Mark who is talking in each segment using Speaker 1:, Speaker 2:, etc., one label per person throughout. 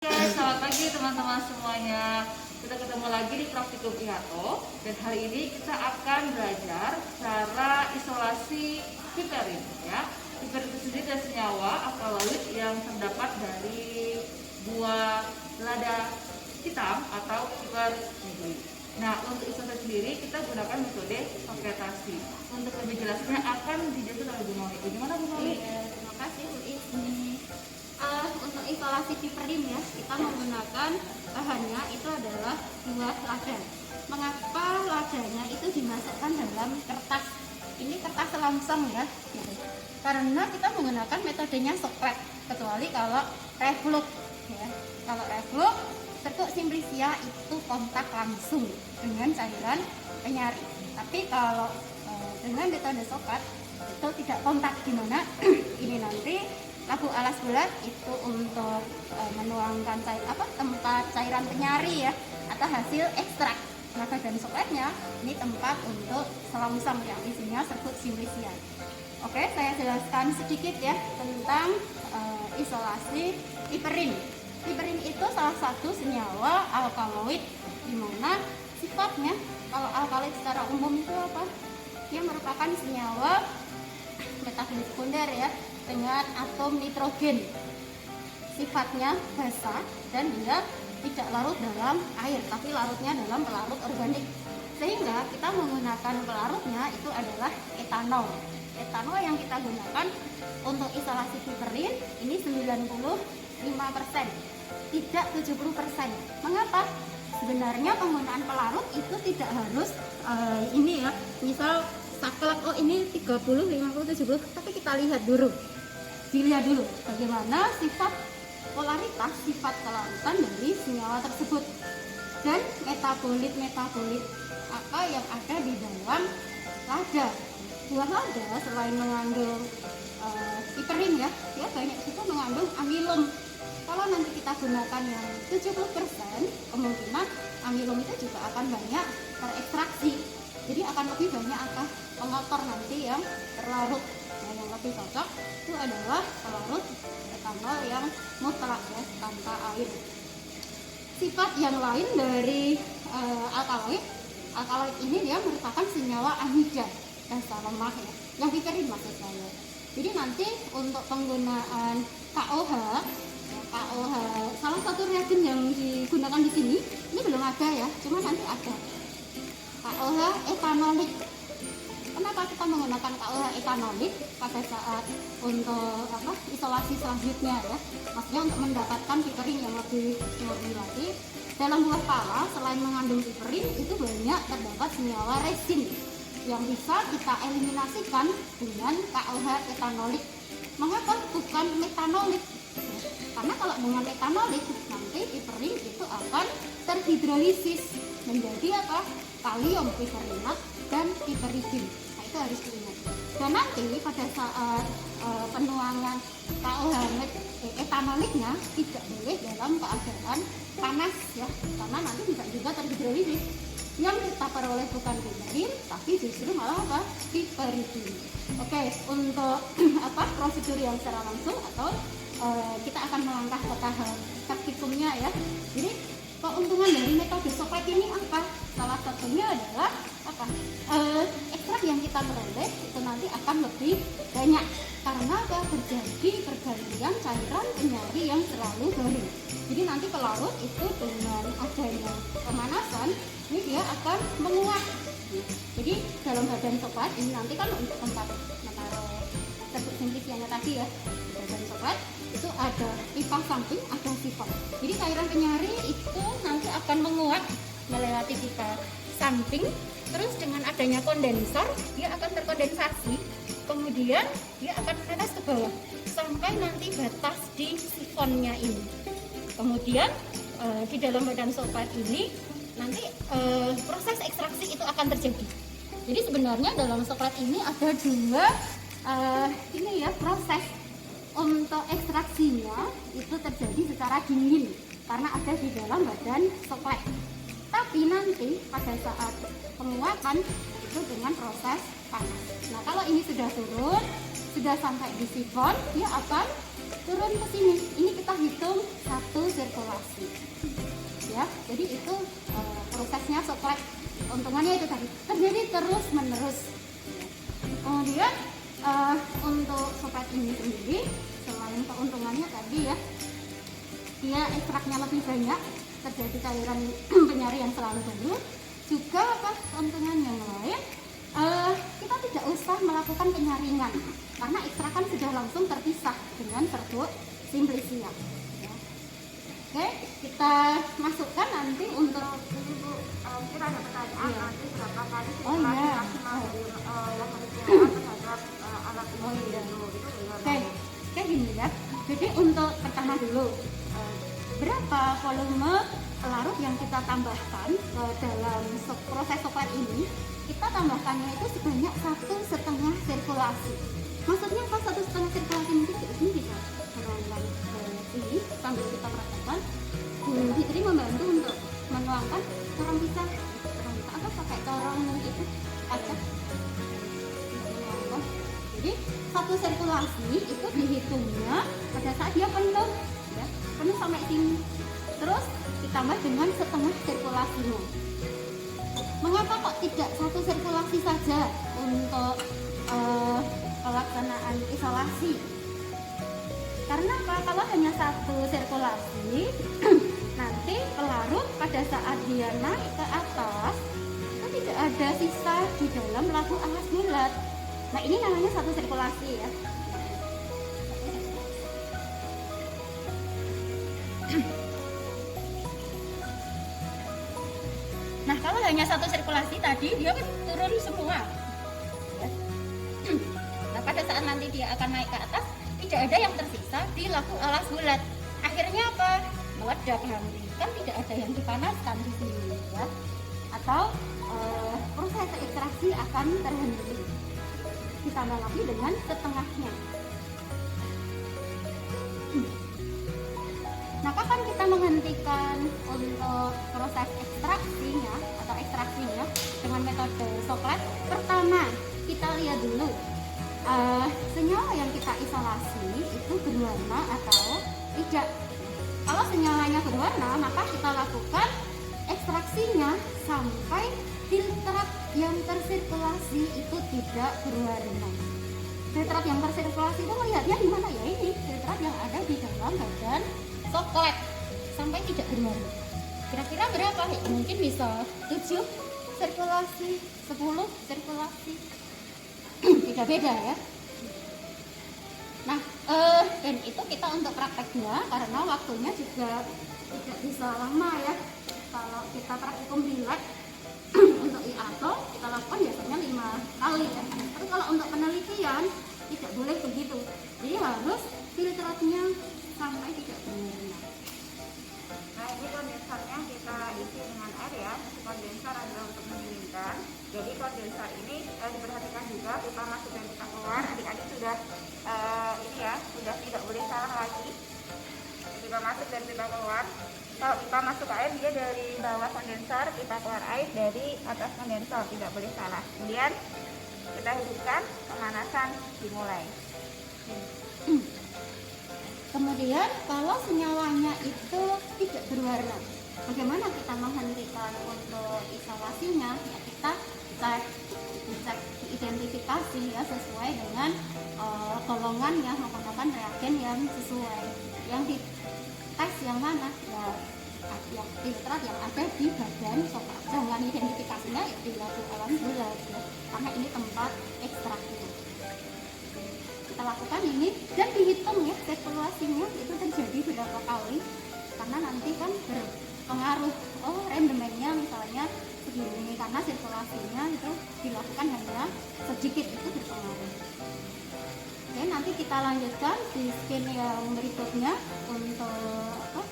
Speaker 1: Oke, selamat pagi teman-teman semuanya. Kita ketemu lagi di Praktikum IHATO dan hari ini kita akan belajar cara isolasi piperin ya. Piperin itu sendiri adalah senyawa alkaloid yang terdapat dari buah lada hitam atau piper negeri. Nah, untuk isolasi sendiri kita gunakan metode paketasi. Untuk lebih jelasnya akan dijelaskan oleh Bu Noli. Bagaimana Bu Noli?
Speaker 2: Terima kasih Bu Ismi. Untuk isolasi piperin ya, kita menggunakan bahannya itu adalah buah lada. Mengapa ladanya itu dimasukkan dalam kertas? Ini kertas selongsong ya, gitu. Karena kita menggunakan metodenya soklet, kecuali kalau reflux ya. Kalau reflux, terkuk simplicia itu kontak langsung dengan cairan penyari. Tapi kalau dengan metode soklet itu tidak kontak, dimana ini nanti labu alas bulat itu untuk menuangkan tempat cairan penyari ya, atau hasil ekstrak. Nah, badan sokletnya ini tempat untuk selongsong yang isinya serbuk simplicia. Oke, saya jelaskan sedikit ya tentang isolasi piperin. Piperin itu salah satu senyawa alkaloid, di mana sifatnya kalau alkaloid secara umum itu apa? Dia merupakan senyawa metabolit sekunder ya, dengan atom nitrogen. Sifatnya basah dan dia tidak larut dalam air, tapi larutnya dalam pelarut organik. Sehingga kita menggunakan pelarutnya itu adalah etanol. Etanol yang kita gunakan untuk isolasi piperin ini 95%, tidak 70%. Mengapa? Sebenarnya penggunaan pelarut itu tidak harus ini ya, misal saklek, oh ini 30, 50, 70, tapi kita lihat dulu. Dilihat dulu bagaimana sifat polaritas, sifat kelarutan dari senyawa tersebut dan metabolit apa yang ada di dalam lada. Buah lada selain mengandung piperin ya, dia banyak juga mengandung amilum. Kalau nanti kita gunakan yang 70%, kemungkinan amilum itu juga akan banyak terekstraksi. Jadi akan lebih banyak pengotor nanti yang terlarut. Nah, yang lebih cocok itu adalah pelarut etanol yang mutlak ya, tanpa air. Sifat yang lain dari alkaloid ini dia merupakan senyawa amida, dasar lemah ya, yang piperin maksud saya. Jadi nanti untuk penggunaan KOH, salah satu reagen yang digunakan di sini ini belum ada ya, cuma nanti ada KOH etanolik. Kenapa kita menggunakan KOH etanolik pada saat untuk isolasi selanjutnya ya? Maksudnya untuk mendapatkan piperin yang lebih murni lagi. Dalam buah pala selain mengandung piperin itu banyak terdapat senyawa resin yang bisa kita eliminasikan dengan KOH etanolik. Mengapa bukan metanolik? Karena kalau dengan metanolik nanti piperin itu akan terhidrolisis menjadi kalium piperinat dan piperidin. Nah, itu harus diingat. Dan nanti pada saat penuangan KOH etanoliknya tidak boleh dalam keadaan panas ya, karena nanti bisa juga terhidrolisis. Yang kita peroleh bukan piperin, tapi justru malah piperidin. Oke, untuk prosedur yang secara langsung atau kita akan melangkah ke tahap praktikumnya ya. Jadi keuntungan dari metode soklet ini apa? Salah satunya adalah ekstrak yang kita peroleh itu nanti akan lebih banyak karena terjadi pergantian cairan penyari yang selalu baru. Jadi nanti pelarut itu dengan adanya pemanasan ini dia akan menguap. Jadi dalam badan soklet ini nanti kan untuk tempat menaruh serbuk simplicianya tadi ya, badan soklet itu ada pipa samping, ada sifon. Jadi cairan penyari itu nanti akan menguap melewati pipa samping, terus dengan adanya kondensor dia akan terkondensasi, kemudian dia akan menetes ke bawah sampai nanti batas di sifonnya ini. Kemudian di dalam badan soklet ini nanti proses ekstraksi itu akan terjadi. Jadi sebenarnya dalam soklet ini ada dua proses. Untuk ekstraksinya itu terjadi secara dingin karena ada di dalam badan soklet. Tapi nanti pada saat penguapan itu dengan proses panas. Nah, kalau ini sudah turun, sudah sampai di sifon, dia akan turun ke sini. Ini kita hitung satu sirkulasi. Ya, jadi itu prosesnya soklet. Keuntungannya itu tadi terjadi terus menerus. Kemudian untuk soklet ini sendiri, selain keuntungannya tadi ya, dia ekstraknya lebih banyak, terjadi cairan penyari yang selalu baru. Juga apa keuntungan yang lain, kita tidak usah melakukan penyaringan karena ekstrakan sudah langsung terpisah dengan serbuk simplicia. Ya. Oke, kita masukkan nanti untuk
Speaker 3: Ini Bu, kita ada pertanyaan
Speaker 2: Iya.
Speaker 3: nanti berapa kali
Speaker 2: Oh, iya.
Speaker 3: maksimal yang digunakan terhadap alat ini
Speaker 2: Oh, iya.
Speaker 3: dulu itu bagaimana?
Speaker 2: Oke, kayak gini ya. Jadi untuk pertama dulu, berapa volume pelarut yang kita tambahkan ke dalam proses soklet ini? Kita tambahkannya itu sebanyak 1,5 sirkulasi. Maksudnya apa 1,5 sirkulasi? Mungkin ini bisa menuangkan ke sini sambil kita praktekkan. Bu Fitri membantu untuk menuangkan corong pisang. Corong pisang atau pakai corong itu aja. Menuangkan. Jadi satu sirkulasi itu dihitungnya pada saat dia penuh, ya, penuh sampai sini. Terus ditambah dengan setengah sirkulasinya. Mengapa kok tidak satu sirkulasi saja untuk pelaksanaan isolasi? Karena apa? Kalau hanya satu sirkulasi, nanti pelarut pada saat dia naik ke atas itu tidak ada sisa di dalam labu alas bulat. Nah, ini namanya satu sirkulasi ya. Nah, kalau hanya satu sirkulasi tadi dia kan turun semua. Ya. Nah, pada saat nanti dia akan naik ke atas, tidak ada yang tersisa di labu alas bulat. Akhirnya apa? Meledak nanti. Kan tidak ada yang dipanaskan di sini ya. Atau proses ekstraksi akan terhenti. Ditambah lagi dengan setengahnya. Nah, kapan kita menghentikan untuk proses ekstraksinya atau ekstraksinya dengan metode soklet? Pertama, kita lihat dulu senyawa yang kita isolasi itu berwarna atau tidak. Kalau senyawanya berwarna, maka kita lakukan ekstraksinya sampai filtrat yang tersirkulasi itu tidak berwarna. Filtrat yang tersirkulasi itu melihatnya di mana ya? Ini filtrat yang ada di dalam badan soklet sampai tidak berwarna. Kira-kira berapa? Mungkin bisa 7 sirkulasi, 10 sirkulasi. Beda-beda ya. Nah, dan itu kita untuk prakteknya karena waktunya juga tidak bisa lama ya. Kalau kita praktikum di lab untuk IATO kita lakukan biasanya 5 kali ya. Tapi kalau untuk penelitian tidak boleh begitu. Jadi harus filtratnya sampai tidak berwarna.
Speaker 3: Nah, ini kondensernya kita isi dengan air ya. Kondenser adalah untuk mendinginkan. Jadi kondenser ini diperhatikan juga pipa masuk dan pipa keluar. Adik-adik sudah ini ya, sudah tidak boleh salah lagi. Pipa masuk dan pipa keluar. Kalau pipa masuk air dia dari bawah kondenser, pipa keluar air dari atas kondenser, tidak boleh salah. Kemudian kita hidupkan, pemanasan dimulai.
Speaker 2: Kemudian kalau senyawanya itu tidak berwarna, bagaimana kita menghentikan untuk isolasinya? Ya, kita cek identifikasi ya sesuai dengan golongan yang menggunakan reagen yang sesuai. Yang dites yang mana? Ya, yang filtrat yang ada di badan soklet. Jangan identifikasinya ya di labu alas bulat ya, karena ini tempat ekstraknya. Kita lakukan ini dan dihitung ya sirkulasinya itu terjadi berapa kali, karena nanti kan berpengaruh. Oh, rendemennya misalnya segini karena sirkulasinya itu dilakukan hanya sedikit, itu berpengaruh. Oke, nanti kita lanjutkan di skin yang berikutnya untuk apa?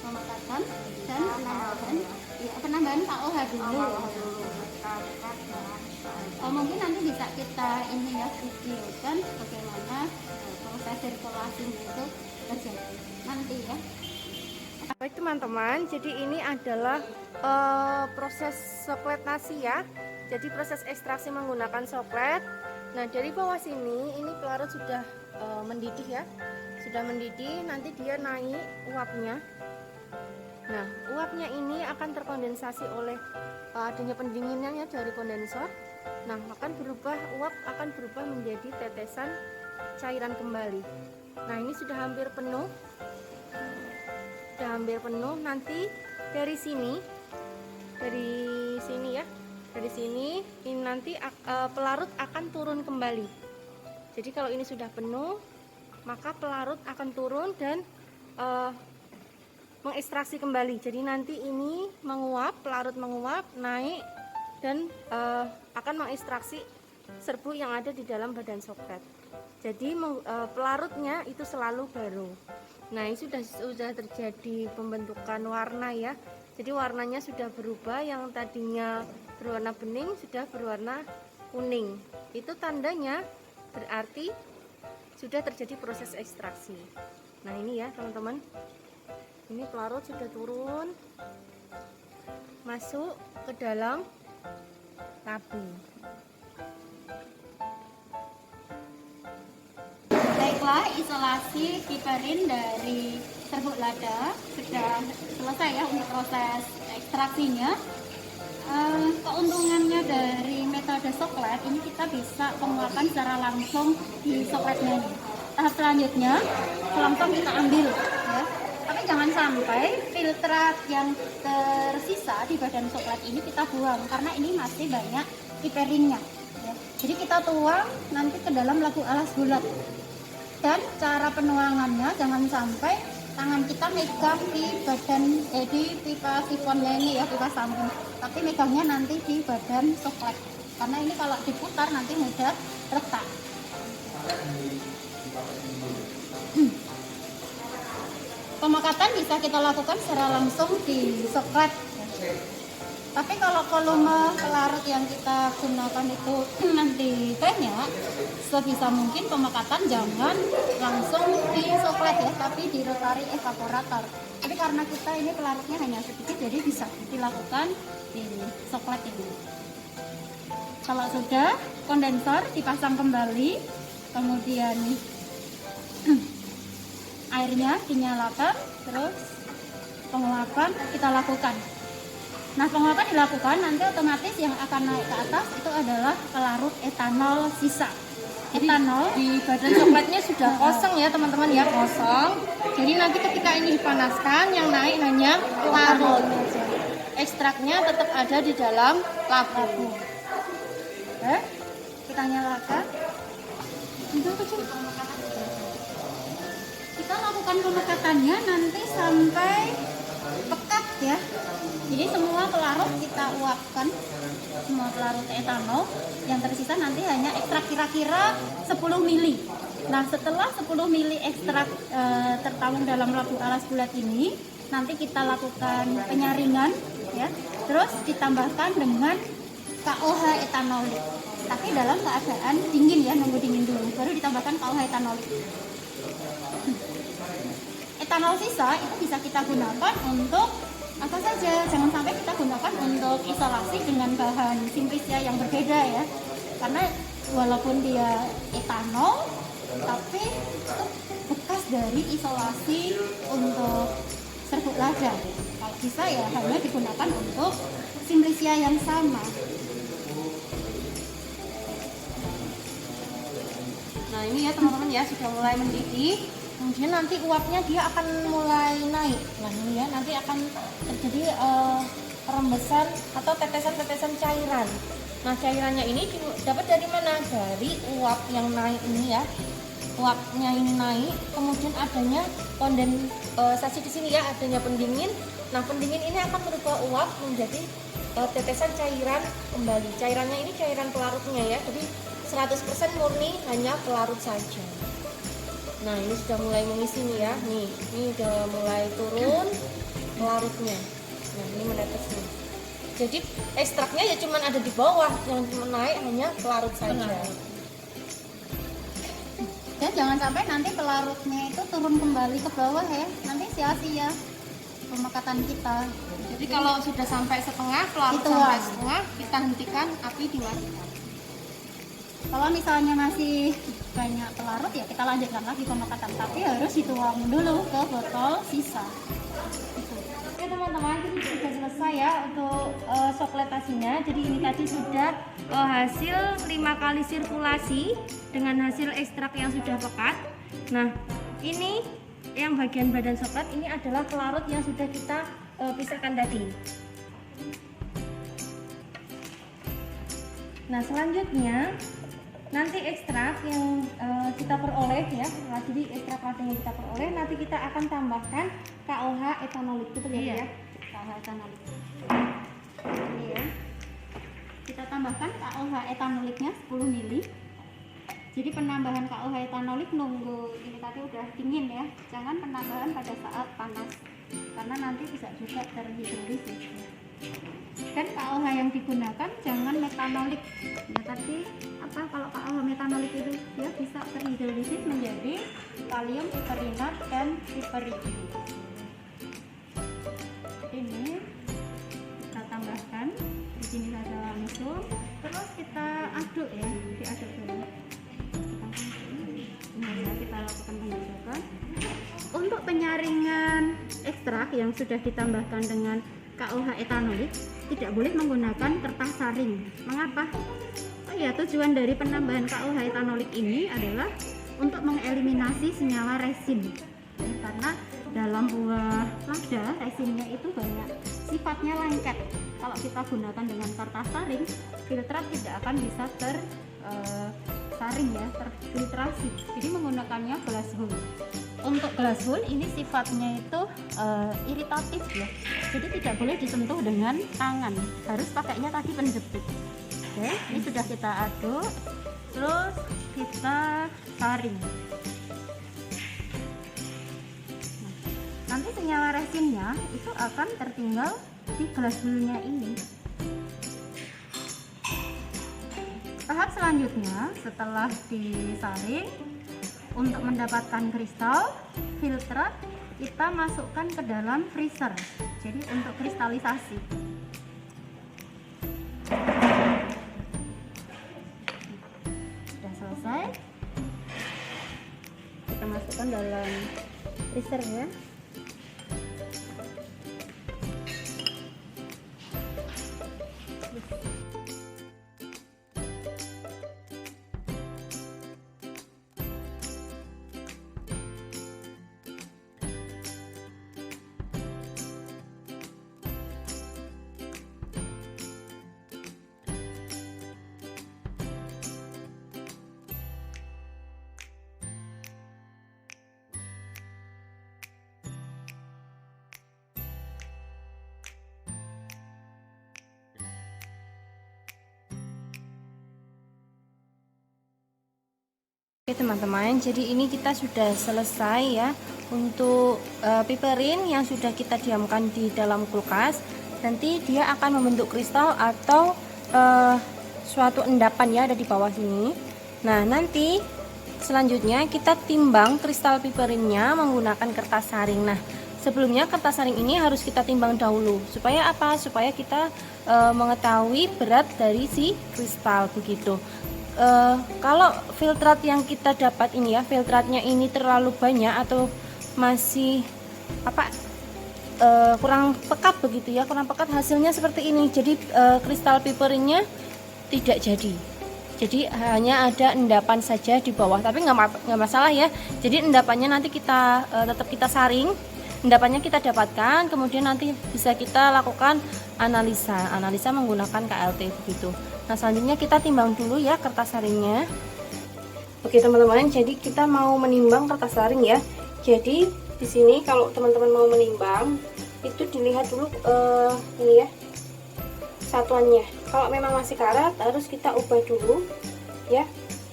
Speaker 2: Pemakatan dan penambahan KOH dulu. Mungkin nanti bisa kita ini ya videokan bagaimana proses sirkulasinya itu terjadi nanti ya.
Speaker 4: Baik teman-teman, jadi ini adalah proses soklet nasi ya. Jadi proses ekstraksi menggunakan soklet. Nah, dari bawah sini ini pelarut sudah mendidih ya. Sudah mendidih, nanti dia naik uapnya. Nah, uapnya ini akan terkondensasi oleh adanya pendinginannya dari kondensor. Nah, uap akan berubah menjadi tetesan cairan kembali. Nah, ini sudah hampir penuh. Nanti dari sini ya. Dari sini ini nanti pelarut akan turun kembali. Jadi kalau ini sudah penuh, maka pelarut akan turun dan mengekstraksi kembali. Jadi nanti ini pelarut menguap, naik dan akan mengekstraksi serbuk yang ada di dalam badan soklet. Jadi pelarutnya itu selalu baru. Nah, ini sudah terjadi pembentukan warna ya. Jadi warnanya sudah berubah, yang tadinya berwarna bening sudah berwarna kuning. Itu tandanya berarti sudah terjadi proses ekstraksi. Nah, ini ya teman-teman. Ini pelarut sudah turun masuk ke dalam labu.
Speaker 2: Baiklah, isolasi piperin dari serbuk lada sudah selesai ya untuk proses ekstraksinya. Keuntungannya dari metode soklet ini, kita bisa penguapan secara langsung di sokletnya ini. Tahap selanjutnya selongsong kita ambil ya. Tapi jangan sampai filtrat yang tersisa di badan soklet ini kita buang, karena ini masih banyak piperinnya ya. Jadi kita tuang nanti ke dalam labu alas bulat. Dan cara penuangannya jangan sampai tangan kita megang di badan di pipa sifonnya ini ya, pipa samping, tapi megangnya nanti di badan soklet, karena ini kalau diputar nanti mudah retak. Pemakatan bisa kita lakukan secara langsung di soklet. Tapi kalau volume pelarut yang kita gunakan itu nanti banyak, sebisa mungkin pemakatan jangan langsung di soklet ya, tapi di rotary evaporator. Tapi karena kita ini pelarutnya hanya sedikit, jadi bisa dilakukan di soklet ini. Kalau sudah, kondensor dipasang kembali, kemudian airnya dinyalakan, terus penguapan kita lakukan. Nah, penguapan dilakukan, nanti otomatis yang akan naik ke atas itu adalah pelarut etanol sisa. Etanol
Speaker 4: Di badan sokletnya sudah kosong ya teman-teman ya, kosong. Jadi nanti ketika ini dipanaskan, yang naik hanya pelarut. Ekstraknya tetap ada di dalam labu.
Speaker 2: Oke, kita nyalakan. Kita lakukan pemekatannya nanti sampai pekat ya. Jadi semua pelarut kita uapkan, semua pelarut etanol, yang tersisa nanti hanya ekstrak kira-kira 10 mili. Nah, setelah 10 mili ekstrak tertampung dalam labu alas bulat ini, nanti kita lakukan penyaringan ya. Terus ditambahkan dengan KOH etanolik. Tapi dalam keadaan dingin ya, nunggu dingin dulu baru ditambahkan KOH etanolik. Etanol sisa itu bisa kita gunakan untuk apa saja, jangan sampai kita gunakan untuk isolasi dengan bahan simplisia yang berbeda ya, karena walaupun dia etanol tapi itu bekas dari isolasi untuk serbuk lada. Kalau bisa ya hanya digunakan untuk simplisia yang sama.
Speaker 4: Nah, ini ya teman-teman ya, sudah mulai mendidih. Kemudian nanti uapnya dia akan mulai naik. Nah, ini ya, nanti akan terjadi perembesan atau tetesan-tetesan cairan. Nah, cairannya ini dapat dari mana? Dari uap yang naik ini ya. Uapnya ini naik, kemudian adanya kondensasi di sini ya, adanya pendingin. Nah, pendingin ini akan merubah uap menjadi tetesan cairan kembali. Cairannya ini cairan pelarutnya ya. Jadi 100% murni hanya pelarut saja. Nah, ini sudah mulai mengisi nih ya. Nih, ini udah mulai turun pelarutnya. Nah, ini menetes nih. Jadi ekstraknya ya cuma ada di bawah, yang cuma naik hanya pelarut saja.
Speaker 2: Dan jangan sampai nanti pelarutnya itu turun kembali ke bawah ya, nanti sia-sia pemakatan kita.
Speaker 4: Jadi kalau sudah sampai setengah, pelarut
Speaker 2: Dituang.
Speaker 4: sampai setengah, kita hentikan, api dimatikan.
Speaker 2: Kalau misalnya masih banyak pelarut ya kita lanjutkan lagi pemakatan, tapi harus dituang dulu ke botol sisa. Gitu.
Speaker 4: Oke teman-teman, ini sudah selesai ya untuk sokletasinya. Jadi ini tadi sudah hasil 5 kali sirkulasi dengan hasil ekstrak yang sudah pekat. Nah, ini yang bagian badan soklet ini adalah pelarut yang sudah kita pisahkan tadi. Nah, selanjutnya nanti ekstrak yang kita peroleh ya, jadi ekstrak lada yang kita peroleh nanti kita akan tambahkan KOH etanolik, betul ya?
Speaker 2: Iya. KOH etanolik. Ini ya. Kita tambahkan KOH etanoliknya 10 ml. Jadi penambahan KOH etanolik nunggu ini tadi udah dingin ya. Jangan penambahan pada saat panas karena nanti bisa juga terhidrolisis. Dan KOH yang digunakan jangan metanolik. Nah, tadi kalau KOH metanolik itu dia bisa terhidrolisis menjadi kalium piperinat dan piperidin. Ini kita tambahkan di sini saja langsung, terus kita aduk ya, diaduk dulu. Kita lakukan pengadukan. Untuk penyaringan ekstrak yang sudah ditambahkan dengan KOH etanolik tidak boleh menggunakan kertas saring. Mengapa? Oh ya, tujuan dari penambahan KOH etanolik ini adalah untuk mengeliminasi senyawa resin. Karena dalam buah lada resinnya itu banyak sifatnya lengket. Kalau kita gunakan dengan kertas saring, filtrat tidak akan bisa tersaring ya, terfiltrasi. Jadi menggunakannya glass wool. Untuk glass wool ini sifatnya itu iritatif ya. Jadi tidak boleh disentuh dengan tangan. Harus pakainya tadi penjepit. Oke, ini sudah kita aduk. Terus kita saring. Nanti senyawa resinnya itu akan tertinggal di glass woolnya ini. Tahap selanjutnya setelah disaring, untuk mendapatkan kristal filtrat kita masukkan ke dalam freezer. Jadi untuk kristalisasi. Sudah selesai. Kita masukkan dalam freezer ya.
Speaker 4: Oke teman-teman, jadi ini kita sudah selesai ya untuk piperin yang sudah kita diamkan di dalam kulkas. Nanti dia akan membentuk kristal atau suatu endapan ya, ada di bawah sini. Nah nanti selanjutnya kita timbang kristal piperinnya menggunakan kertas saring. Nah sebelumnya kertas saring ini harus kita timbang dahulu. Supaya apa? Supaya kita mengetahui berat dari si kristal begitu. Kalau filtrat yang kita dapat ini ya, filtratnya ini terlalu banyak atau masih kurang pekat begitu ya, kurang pekat, hasilnya seperti ini. Jadi kristal piperinnya tidak jadi hanya ada endapan saja di bawah, tapi nggak masalah ya. Jadi endapannya nanti kita tetap kita saring, endapannya kita dapatkan, kemudian nanti bisa kita lakukan analisa menggunakan KLT begitu. Nah selanjutnya kita timbang dulu ya kertas saringnya. Oke teman-teman, jadi kita mau menimbang kertas saring ya. Jadi di sini kalau teman-teman mau menimbang itu dilihat dulu ini ya satuannya. Kalau memang masih karat harus kita ubah dulu ya.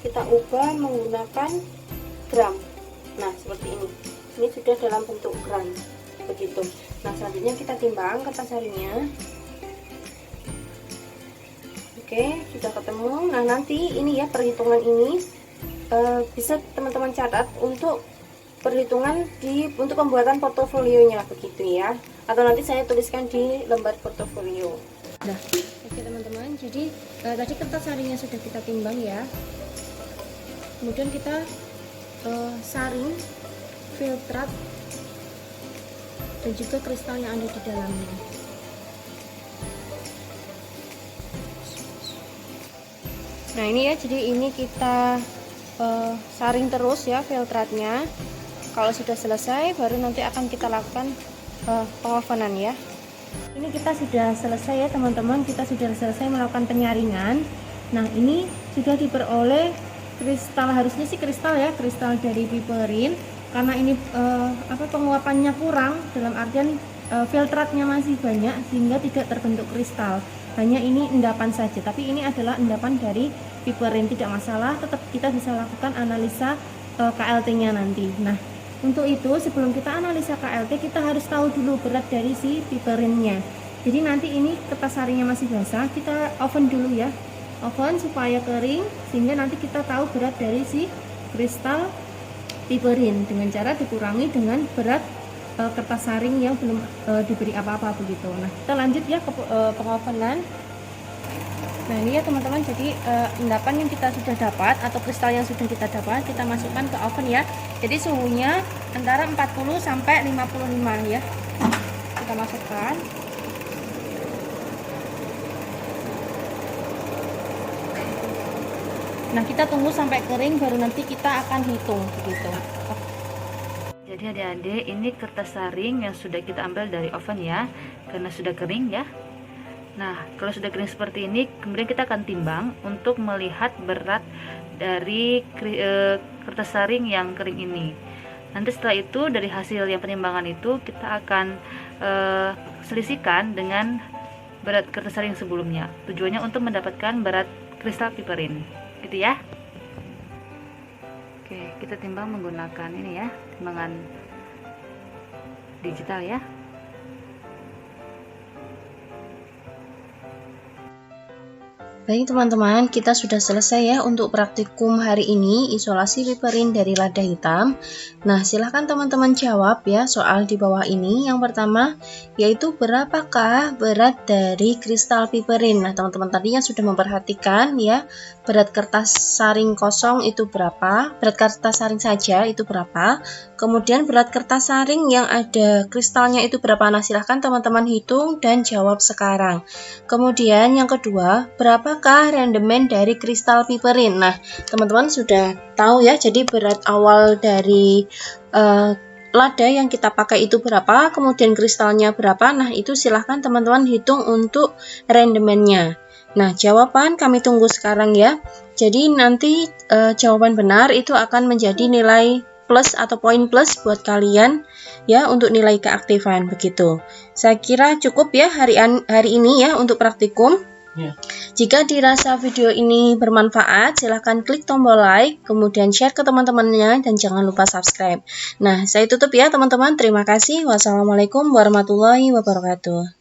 Speaker 4: Kita ubah menggunakan gram. Nah seperti ini. Ini sudah dalam bentuk gram begitu. Nah selanjutnya kita timbang kertas saringnya. Oke, sudah ketemu. Nah nanti ini ya perhitungan ini bisa teman-teman catat untuk perhitungan untuk pembuatan portofolionya begitu ya. Atau nanti saya tuliskan di lembar portofolio. Nah, oke teman-teman, jadi tadi kertas saringnya sudah kita timbang ya. Kemudian kita saring filtrat dan juga kristal yang ada di dalamnya. Nah ini ya, jadi ini kita saring terus ya filtratnya. Kalau sudah selesai baru nanti akan kita lakukan pengovenan ya. Ini kita sudah selesai ya teman-teman, kita sudah selesai melakukan penyaringan. Nah ini sudah diperoleh kristal, harusnya sih kristal ya, kristal dari piperin. Karena ini penguapannya kurang, dalam artian filtratnya masih banyak sehingga tidak terbentuk kristal. Hanya ini endapan saja, tapi ini adalah endapan dari piperin, tidak masalah, tetap kita bisa lakukan analisa KLT-nya nanti. Nah, untuk itu sebelum kita analisa KLT kita harus tahu dulu berat dari si piperinnya. Jadi nanti ini kertas saringnya masih basah, kita oven dulu ya, oven supaya kering sehingga nanti kita tahu berat dari si kristal piperin dengan cara dikurangi dengan berat kertas saring yang belum diberi apa-apa begitu. Nah kita lanjut ya ke pengovenan. Nah ini ya teman-teman, jadi endapan yang kita sudah dapat atau kristal yang sudah kita dapat kita masukkan ke oven ya. Jadi suhunya antara 40 sampai 55 ya. Kita masukkan. Nah kita tunggu sampai kering baru nanti kita akan hitung begitu.
Speaker 1: Jadi adik-adik, ini kertas saring yang sudah kita ambil dari oven ya, karena sudah kering ya. Nah, kalau sudah kering seperti ini, kemudian kita akan timbang untuk melihat berat dari kertas saring yang kering ini. Nanti setelah itu, dari hasil yang penimbangan itu, kita akan selisihkan dengan berat kertas saring sebelumnya. Tujuannya untuk mendapatkan berat kristal piperin, gitu ya. Oke, kita timbang menggunakan ini ya, timbangan digital ya.
Speaker 4: Baik teman-teman, kita sudah selesai ya untuk praktikum hari ini, isolasi piperin dari lada hitam. Nah silahkan teman-teman jawab ya soal di bawah ini. Yang pertama yaitu berapakah berat dari kristal piperin. Nah teman-teman tadi yang sudah memperhatikan ya, berat kertas saring kosong itu berapa, berat kertas saring saja itu berapa, kemudian berat kertas saring yang ada kristalnya itu berapa. Nah silahkan teman-teman hitung dan jawab sekarang. Kemudian yang kedua, berapakah rendemen dari kristal piperin. Nah teman-teman sudah tahu ya, jadi berat awal dari lada yang kita pakai itu berapa, kemudian kristalnya berapa. Nah itu silahkan teman-teman hitung untuk rendemennya. Nah jawaban kami tunggu sekarang ya. Jadi nanti jawaban benar itu akan menjadi nilai plus atau poin plus buat kalian ya untuk nilai keaktifan begitu. Saya kira cukup ya hari ini ya untuk praktikum. Jika dirasa video ini bermanfaat, silahkan klik tombol like, kemudian share ke teman-temannya, dan jangan lupa subscribe. Nah, saya tutup ya teman-teman. Terima kasih. Wassalamualaikum warahmatullahi wabarakatuh.